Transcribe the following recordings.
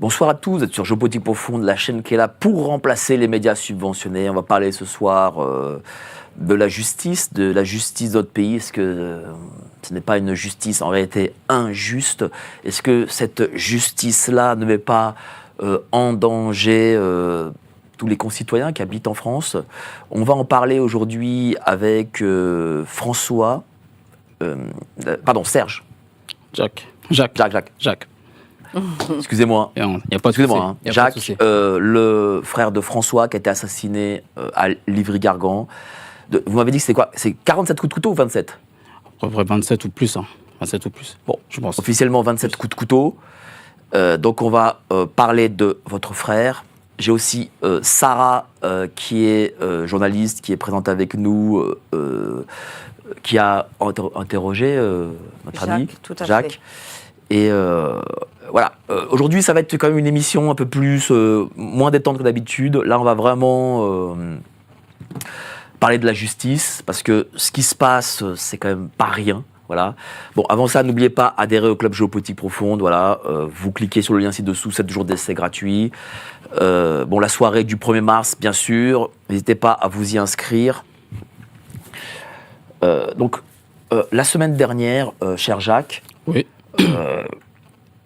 Bonsoir à tous, vous êtes sur Géopolitique Profonde, la chaîne qui est là pour remplacer les médias subventionnés. On va parler ce soir de la justice de notre pays. Est-ce que ce n'est pas une justice en réalité injuste? Est-ce que cette justice-là ne met pas en danger tous les concitoyens qui habitent en France? On va en parler aujourd'hui avec Serge. Jacques. Excusez-moi. Il n'y a pas de souci. Excusez-moi, Jacques, le frère de François qui a été assassiné à Livry-Gargan. Vous m'avez dit que c'était quoi? C'est 47 coups de couteau ou 27? À peu près 27 ou plus. 27 ou plus. Bon, je pense. Officiellement 27 coups de couteau. Donc on va parler de votre frère. J'ai aussi Sarah qui est journaliste, qui est présente avec nous, qui a interrogé notre ami Jacques. Et voilà, aujourd'hui ça va être quand même une émission un peu plus, moins détente que d'habitude. Là on va vraiment parler de la justice, parce que ce qui se passe, c'est quand même pas rien. Voilà. Bon, avant ça, n'oubliez pas, adhérer au Club Géopolitique Profonde. Voilà, vous cliquez sur le lien ci-dessous, 7 jours d'essai gratuits. La soirée du 1er mars, bien sûr. N'hésitez pas à vous y inscrire. La semaine dernière, cher Jacques, oui.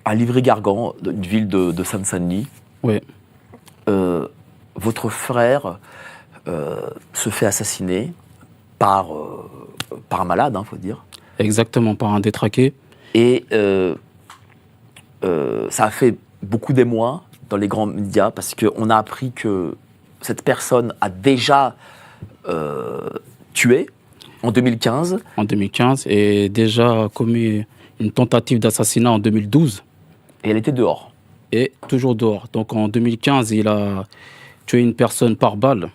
À Livry-Gargan, une ville de Seine-Saint-Denis, oui. Votre frère se fait assassiner par un malade, faut dire. Exactement, par un détraqué. Et ça a fait beaucoup d'émoi dans les grands médias, parce qu'on a appris que cette personne a déjà tué en 2015. En 2015, et déjà commis une tentative d'assassinat en 2012. Et elle était dehors. Et toujours dehors. Donc en 2015, il a tué une personne par balle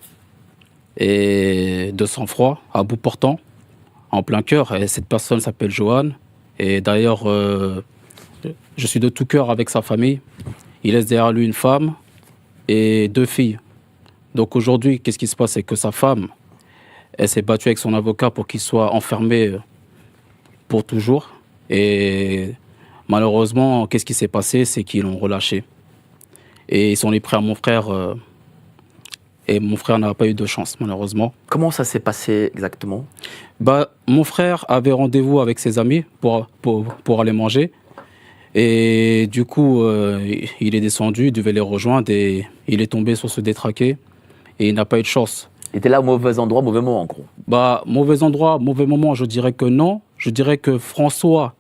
et de sang-froid, à bout portant, en plein cœur. Et cette personne s'appelle Johan. Et d'ailleurs, je suis de tout cœur avec sa famille. Il laisse derrière lui une femme et 2 filles. Donc aujourd'hui, qu'est-ce qui se passe? C'est que sa femme, elle s'est battue avec son avocat pour qu'il soit enfermé pour toujours. Et malheureusement, qu'est-ce qui s'est passé? C'est qu'ils l'ont relâché. Et ils sont les prêts à mon frère. Et mon frère n'a pas eu de chance, malheureusement. Comment ça s'est passé exactement? Mon frère avait rendez-vous avec ses amis pour aller manger. Et du coup, il est descendu, il devait les rejoindre et il est tombé sur ce détraqué. Et il n'a pas eu de chance. Il était là au mauvais endroit, mauvais moment, en gros. Mauvais endroit, mauvais moment, je dirais que non. Je dirais que François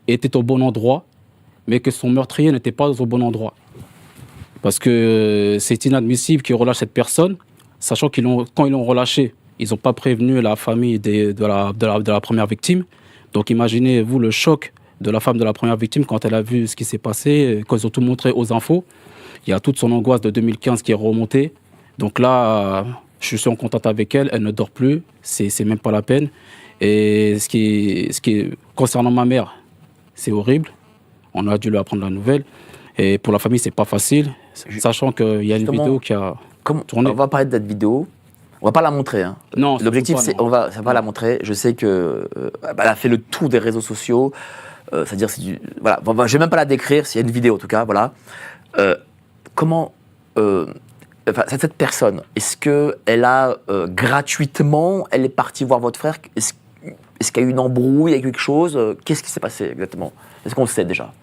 était au bon endroit, mais que son meurtrier n'était pas au bon endroit. Parce que c'est inadmissible qu'ils relâchent cette personne, sachant quand ils l'ont relâché, ils n'ont pas prévenu la famille de la première victime. Donc imaginez-vous le choc de la femme de la première victime quand elle a vu ce qui s'est passé, quand ils ont tout montré aux infos. Il y a toute son angoisse de 2015 qui est remontée. Donc là, je suis en contact avec elle, elle ne dort plus, c'est même pas la peine. Et ce qui est concernant ma mère, c'est horrible. On a dû lui apprendre la nouvelle. Et pour la famille, c'est pas facile, sachant qu'il y a une vidéo qui a tourné. On va parler de cette vidéo. On va pas la montrer. Non, l'objectif, c'est on va pas la montrer. Je sais que elle a fait le tour des réseaux sociaux. C'est-à-dire, voilà. Je vais même pas la décrire. S'il y a une vidéo, en tout cas, voilà. Cette personne, est-ce que elle a gratuitement, elle est partie voir votre frère? Est-ce qu'il y a eu une embrouille, il y a quelque chose? Qu'est-ce qui s'est passé exactement? Est-ce qu'on le sait déjà?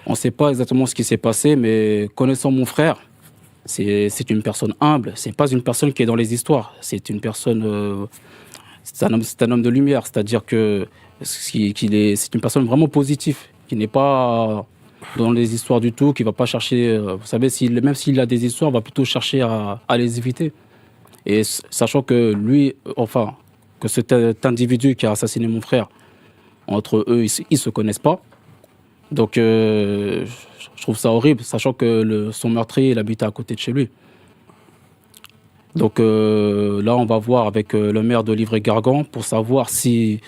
On ne sait pas exactement ce qui s'est passé, mais connaissant mon frère, c'est une personne humble. C'est pas une personne qui est dans les histoires. C'est une personne, c'est un homme de lumière. C'est-à-dire que c'est une personne vraiment positive, qui n'est pas dans les histoires du tout, qui va pas chercher. Vous savez, même s'il a des histoires, va plutôt chercher à les éviter. Et sachant que que cet individu qui a assassiné mon frère, entre eux, ils se connaissent pas. Donc, je trouve ça horrible, sachant que son meurtrier, il habitait à côté de chez lui. Donc là, on va voir avec le maire de Livry-Gargan pour savoir si...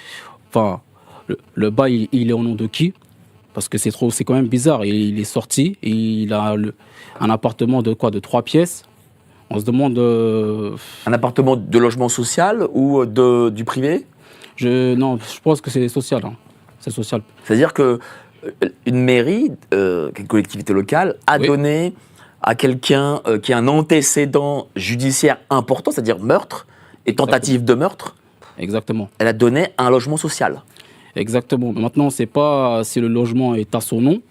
le bail, il est au nom de qui? Parce que c'est quand même bizarre. Il est sorti, et il a un appartement de 3 pièces. On se demande... Un appartement de logement social ou du privé? Non, je pense que c'est social. C'est social. C'est-à-dire que une mairie, une collectivité locale, a donné à quelqu'un qui a un antécédent judiciaire important, c'est-à-dire meurtre et tentative de meurtre. Exactement. Elle a donné un logement social. Exactement. Maintenant, on ne sait pas si le logement est à son nom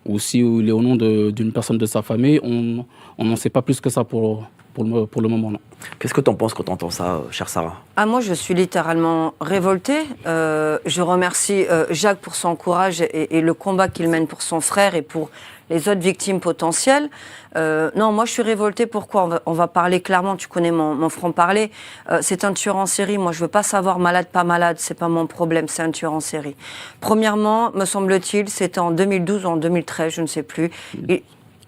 ou si il est au nom d'une personne de sa famille. On n'en sait pas plus que ça pour le moment. Qu'est-ce que tu en penses quand tu entends ça, chère Sarah ? Moi, je suis littéralement révoltée. Je remercie Jacques pour son courage et le combat qu'il mène pour son frère et pour les autres victimes potentielles. Non, moi, je suis révoltée. Pourquoi ? On va parler clairement. Tu connais mon franc-parler. C'est un tueur en série. Moi, je ne veux pas savoir malade, pas malade. Ce n'est pas mon problème. C'est un tueur en série. Premièrement, me semble-t-il, c'était en 2012 ou en 2013, je ne sais plus.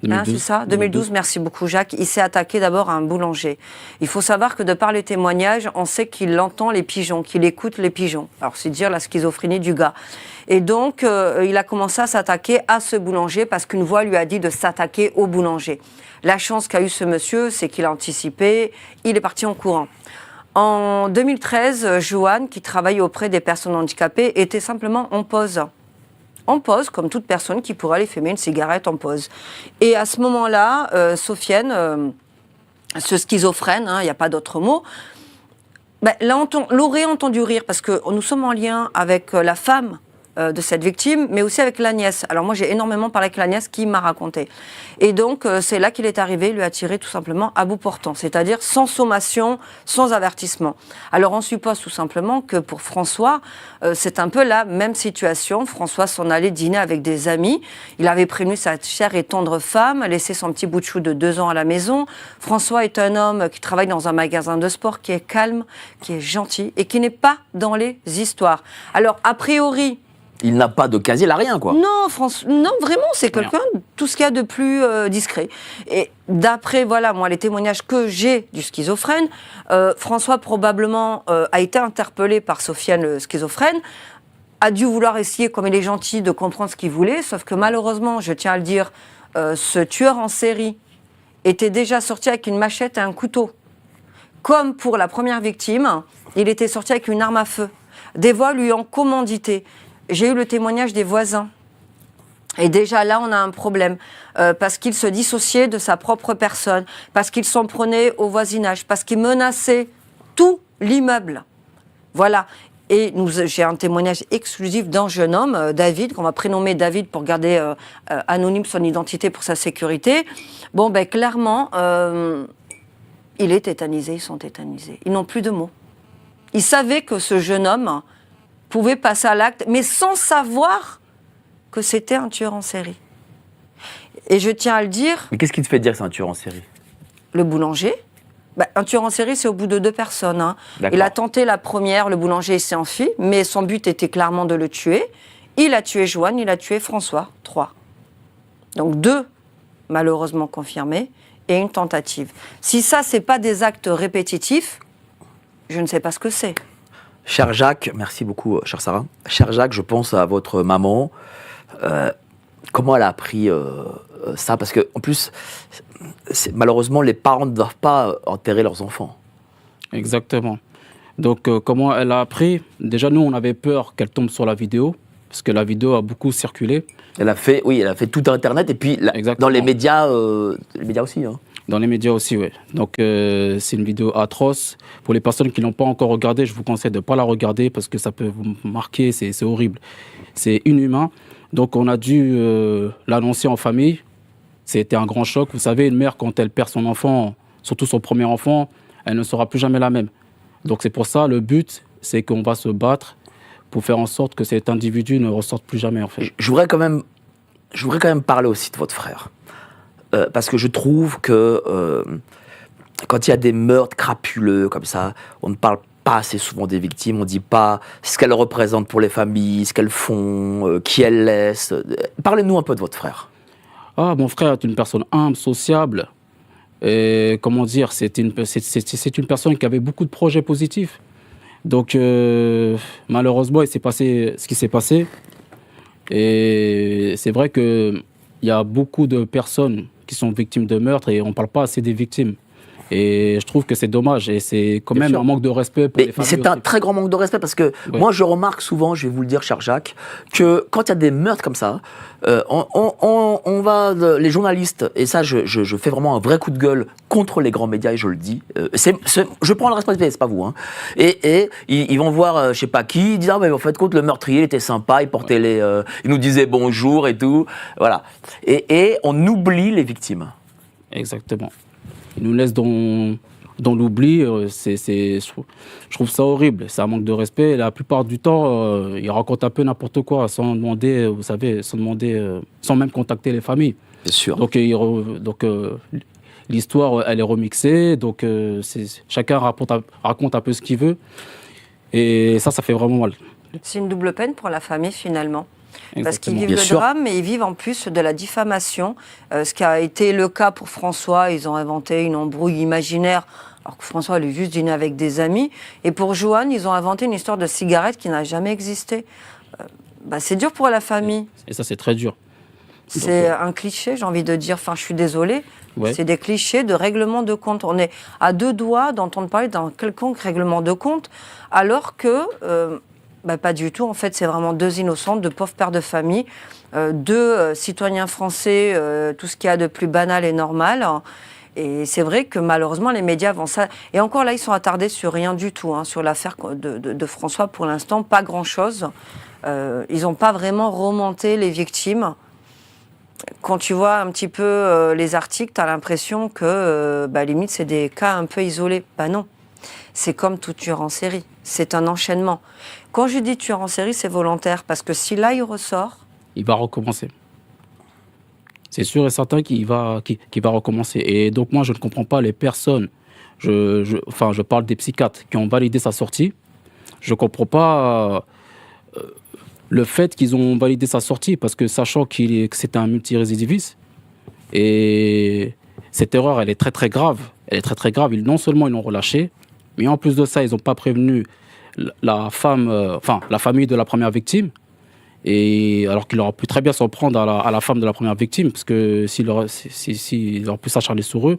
2012. C'est ça, 2012, merci beaucoup Jacques. Il s'est attaqué d'abord à un boulanger. Il faut savoir que de par les témoignages, on sait qu'il entend les pigeons, qu'il écoute les pigeons. Alors c'est dire la schizophrénie du gars. Et donc, il a commencé à s'attaquer à ce boulanger parce qu'une voix lui a dit de s'attaquer au boulanger. La chance qu'a eu ce monsieur, c'est qu'il a anticipé, il est parti en courant. En 2013, Joanne, qui travaille auprès des personnes handicapées, était simplement en pause. En pause, comme toute personne qui pourrait aller fumer une cigarette en pause. Et à ce moment-là, Sofiane, ce schizophrène, il n'y a pas d'autre mot, l'aurait entendu rire parce que nous sommes en lien avec la femme de cette victime, mais aussi avec la nièce. Alors moi, j'ai énormément parlé avec la nièce qui m'a raconté. Et donc, c'est là qu'il est arrivé, il lui a tiré tout simplement à bout portant, c'est-à-dire sans sommation, sans avertissement. Alors, on suppose tout simplement que pour François, c'est un peu la même situation. François s'en allait dîner avec des amis. Il avait prévenu sa chère et tendre femme, laissé son petit bout de chou de 2 ans à la maison. François est un homme qui travaille dans un magasin de sport, qui est calme, qui est gentil et qui n'est pas dans les histoires. Alors, a priori, il n'a pas de casier, il n'a rien, quoi. Non, non, vraiment, c'est quelqu'un, tout ce qu'il y a de plus discret. Et d'après, moi, les témoignages que j'ai du schizophrène, François, probablement, a été interpellé par Sofiane, le schizophrène, a dû vouloir essayer, comme il est gentil, de comprendre ce qu'il voulait, sauf que malheureusement, je tiens à le dire, ce tueur en série était déjà sorti avec une machette et un couteau. Comme pour la première victime, il était sorti avec une arme à feu. Des voix lui ont commandité. J'ai eu le témoignage des voisins. Et déjà là, on a un problème. Parce qu'il se dissociait de sa propre personne, parce qu'il s'en prenait au voisinage, parce qu'il menaçait tout l'immeuble. Voilà. Et j'ai un témoignage exclusif d'un jeune homme, David, qu'on va prénommer David pour garder anonyme son identité pour sa sécurité. Bon, clairement, il est tétanisé, ils sont tétanisés. Ils n'ont plus de mots. Ils savaient que ce jeune homme pouvait passer à l'acte, mais sans savoir que c'était un tueur en série. Et je tiens à le dire... Mais qu'est-ce qui te fait dire que c'est un tueur en série ? Le boulanger. Un tueur en série, c'est au bout de 2 personnes. Il a tenté la première, le boulanger s'est enfui, mais son but était clairement de le tuer. Il a tué Joanne, il a tué François, 3. Donc 2, malheureusement confirmés, et une tentative. Si ça, c'est pas des actes répétitifs, je ne sais pas ce que c'est. Cher Jacques, merci beaucoup, chère Sarah. Cher Jacques, je pense à votre maman. Comment elle a appris ça ? Parce qu'en plus, malheureusement, les parents ne doivent pas enterrer leurs enfants. Exactement. Donc, comment elle a appris ? Déjà, nous, on avait peur qu'elle tombe sur la vidéo, parce que la vidéo a beaucoup circulé. Elle a fait tout Internet, et puis dans les médias aussi. Dans les médias aussi, oui. Donc, c'est une vidéo atroce. Pour les personnes qui ne l'ont pas encore regardée, je vous conseille de ne pas la regarder parce que ça peut vous marquer, c'est horrible. C'est inhumain. Donc, on a dû l'annoncer en famille. C'était un grand choc. Vous savez, une mère, quand elle perd son enfant, surtout son premier enfant, elle ne sera plus jamais la même. Donc, c'est pour ça, le but, c'est qu'on va se battre pour faire en sorte que cet individu ne ressorte plus jamais, en fait. Je voudrais quand même parler aussi de votre frère. Parce que je trouve que quand il y a des meurtres crapuleux comme ça, on ne parle pas assez souvent des victimes, on ne dit pas ce qu'elles représentent pour les familles, ce qu'elles font, qui elles laissent. Parlez-nous un peu de votre frère. Mon frère est une personne humble, sociable. Et comment dire, c'est une personne qui avait beaucoup de projets positifs. Donc, malheureusement, il s'est passé ce qui s'est passé. Et c'est vrai qu'il y a beaucoup de personnes qui sont victimes de meurtres et on ne parle pas assez des victimes. Et je trouve que c'est dommage et c'est quand Bien même sûr. un manque de respect pour Mais les familles. c'est un aussi. très grand manque de respect parce que Ouais. moi je remarque souvent, je vais vous le dire cher Jacques, que quand il y a des meurtres comme ça, on va, les journalistes, et ça je fais vraiment un vrai coup de gueule contre les grands médias et je le dis, je prends la responsabilité, c'est pas vous, hein. Et ils vont voir je sais pas qui, ils disent ah mais en fait compte le meurtrier il était sympa, il portait il nous disait bonjour et tout, voilà. Et on oublie les victimes. Exactement. Ils nous laissent dans l'oubli. Je trouve ça horrible. C'est un manque de respect. Et la plupart du temps, ils racontent un peu n'importe quoi sans demander, vous savez, sans même contacter les familles. C'est sûr. Donc, l'histoire, elle est remixée. Donc, chacun raconte un peu ce qu'il veut. Et ça fait vraiment mal. C'est une double peine pour la famille finalement. Parce qu'ils Exactement. vivent Bien le sûr. drame, mais ils vivent en plus de la diffamation. Ce qui a été le cas pour François, ils ont inventé une embrouille imaginaire, alors que François allait juste dîner avec des amis. Et pour Joanne, ils ont inventé une histoire de cigarette qui n'a jamais existé. C'est dur pour la famille. Et ça, c'est très dur. C'est un cliché, j'ai envie de dire. Enfin, je suis désolée. Ouais. C'est des clichés de règlement de compte. On est à deux doigts d'entendre parler d'un quelconque règlement de compte, alors que... pas du tout. En fait, c'est vraiment deux innocentes, deux pauvres pères de famille, deux citoyens français, tout ce qu'il y a de plus banal et normal. Et c'est vrai que malheureusement, les médias vont ça. Et encore là, ils sont attardés sur rien du tout, hein, sur l'affaire de François. Pour l'instant, pas grand-chose. Ils n'ont pas vraiment remonté les victimes. Quand tu vois un petit peu les articles, tu as l'impression que, limite, c'est des cas un peu isolés. Non. C'est comme tout tueur en série. C'est un enchaînement. Quand je dis tueur en série, c'est volontaire. Parce que si là, il ressort... Il va recommencer. C'est sûr et certain qu'il va recommencer. Et donc, moi, je ne comprends pas les personnes. Je parle des psychiatres qui ont validé sa sortie. Je ne comprends pas le fait qu'ils ont validé sa sortie. Parce que sachant que c'était un multirécidiviste, et cette erreur, elle est très, très grave. Elle est très, très grave. Non seulement ils l'ont relâché, mais en plus de ça, ils n'ont pas prévenu la famille de la première victime. Et alors qu'il aurait pu très bien s'en prendre à la femme de la première victime, parce que s'il aurait pu s'acharner sur eux,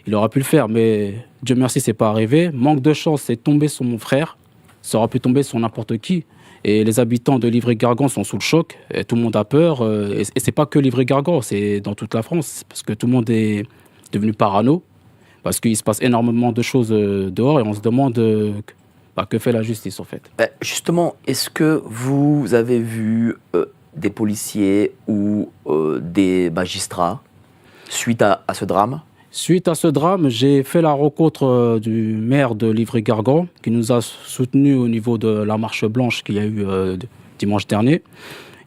il aurait pu le faire. Mais Dieu merci, c'est pas arrivé. Manque de chance, c'est tombé sur mon frère. Ça aurait pu tomber sur n'importe qui. Et les habitants de Livry-Gargan sont sous le choc. Et tout le monde a peur. Et c'est pas que Livry-Gargan, c'est dans toute la France, parce que tout le monde est devenu parano. Parce qu'il se passe énormément de choses dehors et on se demande que fait la justice en fait. Justement, est-ce que vous avez vu des policiers ou des magistrats suite à ce drame ? Suite à ce drame, j'ai fait la rencontre du maire de Livry-Gargan qui nous a soutenus au niveau de la marche blanche qu'il y a eu dimanche dernier.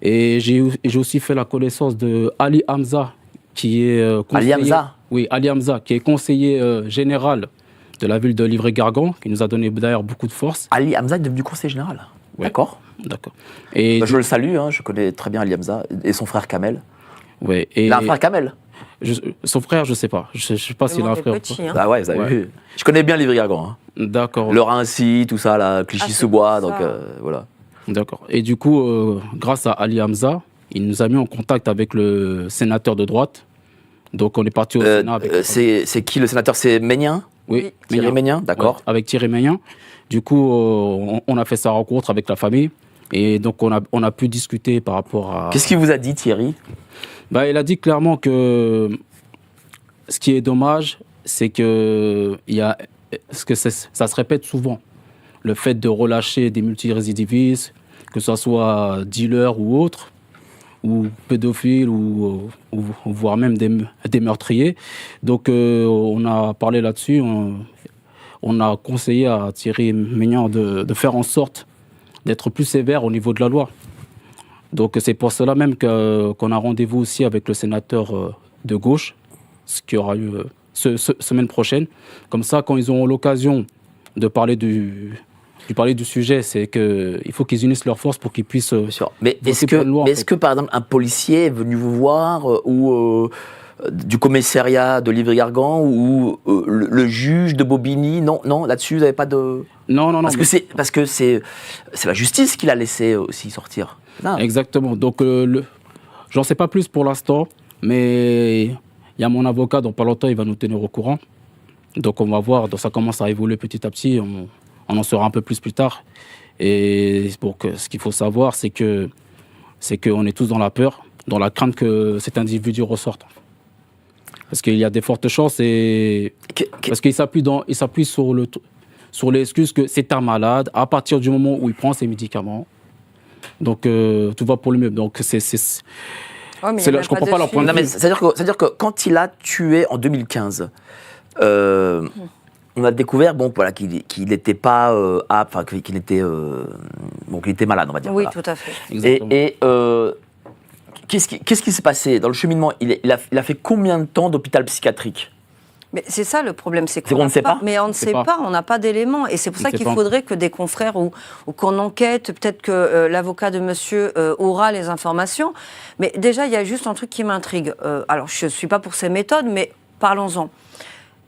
Et j'ai aussi fait la connaissance de Ali Hamza, qui est conseiller... Ali Hamza ? Oui, Ali Hamza, qui est conseiller général de la ville de Livry-Gargan, qui nous a donné d'ailleurs beaucoup de force. Ali Hamza est devenu conseiller général. Ouais. D'accord. Et Je le salue, hein, je connais très bien Ali Hamza et son frère Kamel. ouais, Il a un frère Kamel. Son frère, je ne sais pas. Je ne sais pas s'il a un frère. Petit, hein. Ah ouais, vous avez Ouais. vu. Je connais bien Livry-Gargan. Hein. D'accord. Le Rincy, tout ça, là, Clichy-sous-Bois, c'est donc ça. voilà. D'accord. Et du coup, grâce à Ali Hamza, il nous a mis en contact avec le sénateur de droite. Donc on est parti au Sénat avec... C'est qui le sénateur ? C'est Ménien ? Oui, Thierry Ménien, d'accord. Ouais, avec Thierry Ménien. Du coup, on a fait sa rencontre avec la famille. Et donc on a pu discuter par rapport à... Qu'est-ce qu'il vous a dit, Thierry ? Il a dit clairement que ce qui est dommage, c'est que ça se répète souvent. Le fait de relâcher des multirécidivistes, que ce soit dealers ou autres, ou pédophiles, ou voire même des meurtriers. Donc on a parlé là-dessus. On a conseillé à Thierry Ménian de faire en sorte d'être plus sévère au niveau de la loi. Donc c'est pour cela même qu'on a rendez-vous aussi avec le sénateur de gauche, ce qui aura lieu semaine prochaine. Comme ça, quand ils auront l'occasion de parler du sujet, c'est qu'il faut qu'ils unissent leurs forces pour qu'ils puissent... Mais est-ce que, par exemple, un policier est venu vous voir ou du commissariat de Livry-Gargan ou le juge de Bobigny ? Non, là-dessus, vous n'avez pas de... Non. Parce que c'est la justice qui l'a laissé aussi sortir. Non. Exactement. Donc, j'en sais pas plus pour l'instant, mais il y a mon avocat, dans pas longtemps, il va nous tenir au courant. Donc on va voir, donc ça commence à évoluer petit à petit, on en saura un peu plus tard. Et ce qu'il faut savoir, c'est qu'on est tous dans la peur, dans la crainte que cet individu ressorte. Parce qu'il y a des fortes chances, parce qu'il s'appuie sur l'excuse que c'est un malade à partir du moment où il prend ses médicaments. Donc tout va pour le mieux. Donc Ouais, mais je comprends pas leur point de vue. C'est-à-dire que quand il a tué en 2015, on a découvert qu'il n'était pas apte, enfin qu'il était malade, on va dire. Oui, voilà. tout à fait. Et qu'est-ce qui s'est passé dans le cheminement? Il a fait combien de temps d'hôpital psychiatrique? Mais c'est ça le problème, c'est qu'on ne sait pas. Mais on ne sait pas, on n'a pas d'éléments. Et c'est pour ça qu'il faudrait que des confrères ou qu'on enquête, peut-être que l'avocat de monsieur aura les informations. Mais déjà, il y a juste un truc qui m'intrigue. Alors, je ne suis pas pour ces méthodes, mais parlons-en.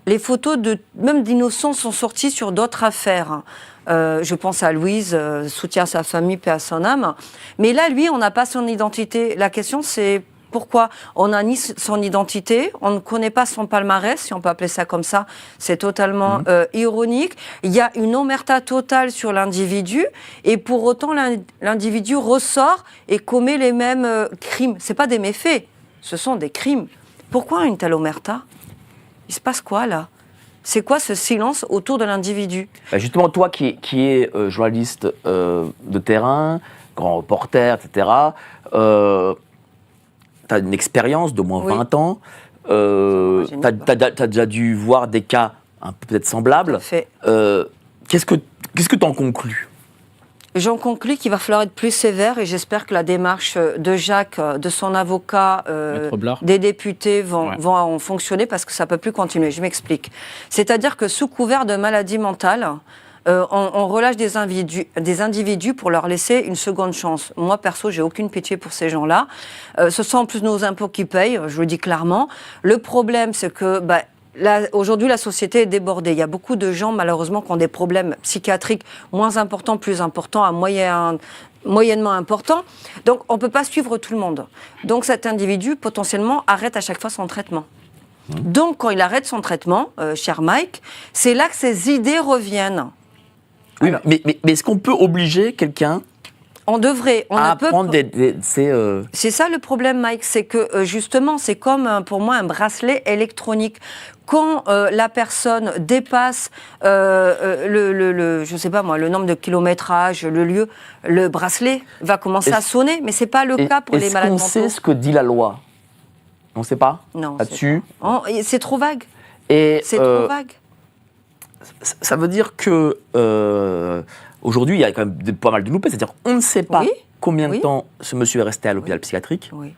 Les photos même d'innocents sont sorties sur d'autres affaires. Je pense à Louise, soutient sa famille, paix à son âme. Mais là, lui, on n'a pas son identité. La question, c'est pourquoi on n'a ni son identité, on ne connaît pas son palmarès, si on peut appeler ça comme ça. C'est totalement ironique. Il y a une omerta totale sur l'individu, et pour autant, l'individu ressort et commet les mêmes crimes. Ce n'est pas des méfaits, ce sont des crimes. Pourquoi une telle omerta ? Il se passe quoi, là ? C'est quoi ce silence autour de l'individu ? Justement, toi qui es journaliste de terrain, grand reporter, etc., tu as une expérience d'au moins 20 ans. Tu as déjà dû voir des cas peut-être semblables. Qu'est-ce que tu en conclus ? J'en conclus qu'il va falloir être plus sévère, et j'espère que la démarche de Jacques, de son avocat, des députés vont en fonctionner, parce que ça ne peut plus continuer. Je m'explique. C'est-à-dire que sous couvert de maladie mentale, on relâche des individus pour leur laisser une seconde chance. Moi, perso, j'ai aucune pitié pour ces gens-là. Ce sont en plus nos impôts qui payent, je le dis clairement. Le problème, c'est que aujourd'hui, la société est débordée. Il y a beaucoup de gens, malheureusement, qui ont des problèmes psychiatriques moins importants, plus importants, moyennement importants. Donc, on ne peut pas suivre tout le monde. Donc, cet individu, potentiellement, arrête à chaque fois son traitement. Donc, quand il arrête son traitement, cher Mike, c'est là que ses idées reviennent. Oui, alors, mais est-ce qu'on peut obliger quelqu'un à prendre C'est ça le problème, Mike, c'est que justement, c'est comme pour moi un bracelet électronique. Quand la personne dépasse je sais pas moi, le nombre de kilométrage, le lieu, le bracelet va commencer à sonner, mais c'est pas le cas pour les malades mentaux. Est-ce qu'on sait ce que dit la loi ? On ne sait pas ? Non, là-dessus. C'est trop vague. C'est trop vague. Ça veut dire que aujourd'hui, il y a quand même pas mal de loupés. C'est-à-dire qu'on ne sait pas combien de temps ce monsieur est resté à l'hôpital psychiatrique. Oui.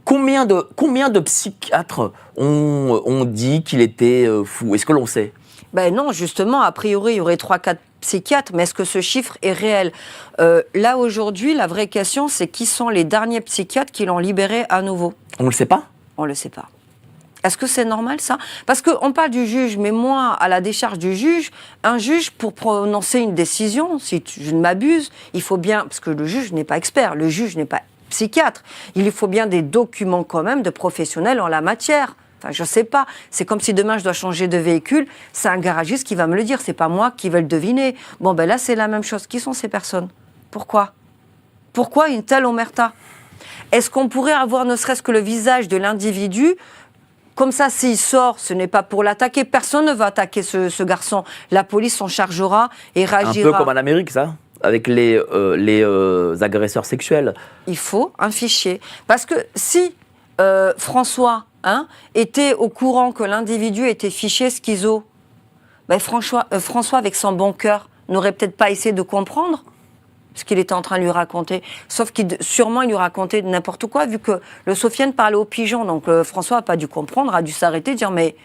Combien de psychiatres ont dit qu'il était fou ? Est-ce que l'on sait ? Non, justement, a priori, il y aurait 3-4 psychiatres, mais est-ce que ce chiffre est réel ? Là, aujourd'hui, la vraie question, c'est qui sont les derniers psychiatres qui l'ont libéré à nouveau ? On ne le sait pas ? On ne le sait pas. Est-ce que c'est normal, ça ? Parce qu'on parle du juge, mais moi, à la décharge du juge, un juge, pour prononcer une décision, si je ne m'abuse, il faut bien, parce que le juge n'est pas expert, le juge n'est pas psychiatre, il faut bien des documents quand même de professionnels en la matière. Enfin, je ne sais pas. C'est comme si demain je dois changer de véhicule, c'est un garagiste qui va me le dire, c'est pas moi qui vais le deviner. Bon, là, c'est la même chose. Qui sont ces personnes ? Pourquoi une telle omerta ? Est-ce qu'on pourrait avoir ne serait-ce que le visage de l'individu ? Comme ça, s'il sort, ce n'est pas pour l'attaquer. Personne ne va attaquer ce garçon. La police s'en chargera et réagira. Un peu comme en Amérique, ça ? Avec les agresseurs sexuels. Il faut un fichier. Parce que si François était au courant que l'individu était fiché schizo, François, avec son bon cœur, n'aurait peut-être pas essayé de comprendre ce qu'il était en train de lui raconter. Sauf sûrement, il lui racontait n'importe quoi, vu que le Sofiane parlait aux pigeons. Donc François n'a pas dû comprendre, a dû s'arrêter, dire mais...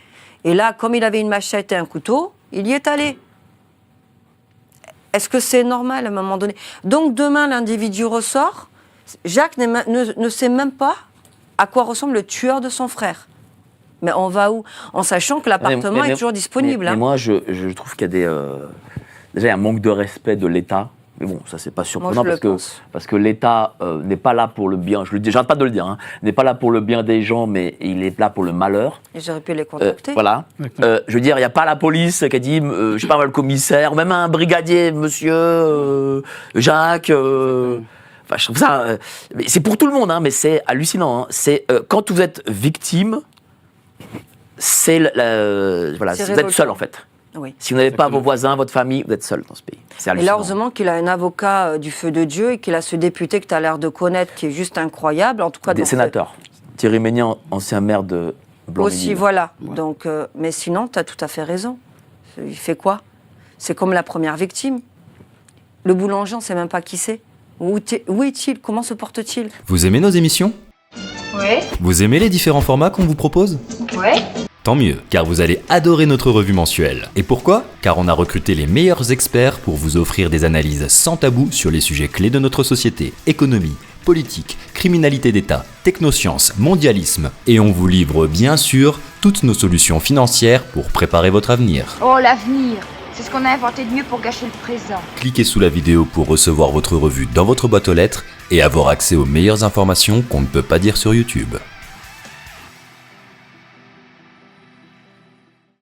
Et là, comme il avait une machette et un couteau, il y est allé. Est-ce que c'est normal à un moment donné ? Donc demain, l'individu ressort. Jacques ne sait même pas à quoi ressemble le tueur de son frère. Mais on va où ? En sachant que l'appartement est toujours disponible. Mais moi, je trouve qu'il y a déjà un manque de respect de l'État Mais bon, ça c'est pas Moi, surprenant je le pense. parce que l'État n'est pas là pour le bien. Je le dis, j'arrête pas de le dire. Hein, n'est pas là pour le bien des gens, mais il est là pour le malheur. Et j'aurais pu les contacter. Voilà. Je veux dire, il n'y a pas la police qui a dit, je sais pas, le commissaire, ou même un brigadier, monsieur Jacques. Enfin, je trouve ça. Mais c'est pour tout le monde, hein, mais c'est hallucinant. Hein. C'est quand vous êtes victime, c'est voilà, C'est vous êtes seul en fait. Oui. Si vous n'avez pas vos voisins, votre famille, vous êtes seul dans ce pays. C'est Et hallucinant. là, heureusement qu'il a un avocat du feu de Dieu et qu'il a ce député que tu as l'air de connaître qui est juste incroyable. En tout cas, Des donc, sénateurs. Thierry Ménian, ancien maire de Blanc-Ménil. aussi, voilà. Donc, mais sinon, tu as tout à fait raison. Il fait quoi? C'est comme la première victime. Le boulanger, on ne sait même pas qui c'est. Où est-il? Comment se porte-t-il? Vous aimez nos émissions? Ouais, Vous aimez les différents formats qu'on vous propose? ouais. Tant mieux, car vous allez adorer notre revue mensuelle. Et pourquoi? Car on a recruté les meilleurs experts pour vous offrir des analyses sans tabou sur les sujets clés de notre société, économie, politique, criminalité d'État, technosciences, mondialisme. Et on vous livre bien sûr toutes nos solutions financières pour préparer votre avenir. Oh, l'avenir, c'est ce qu'on a inventé de mieux pour gâcher le présent. Cliquez sous la vidéo pour recevoir votre revue dans votre boîte aux lettres et avoir accès aux meilleures informations qu'on ne peut pas dire sur YouTube.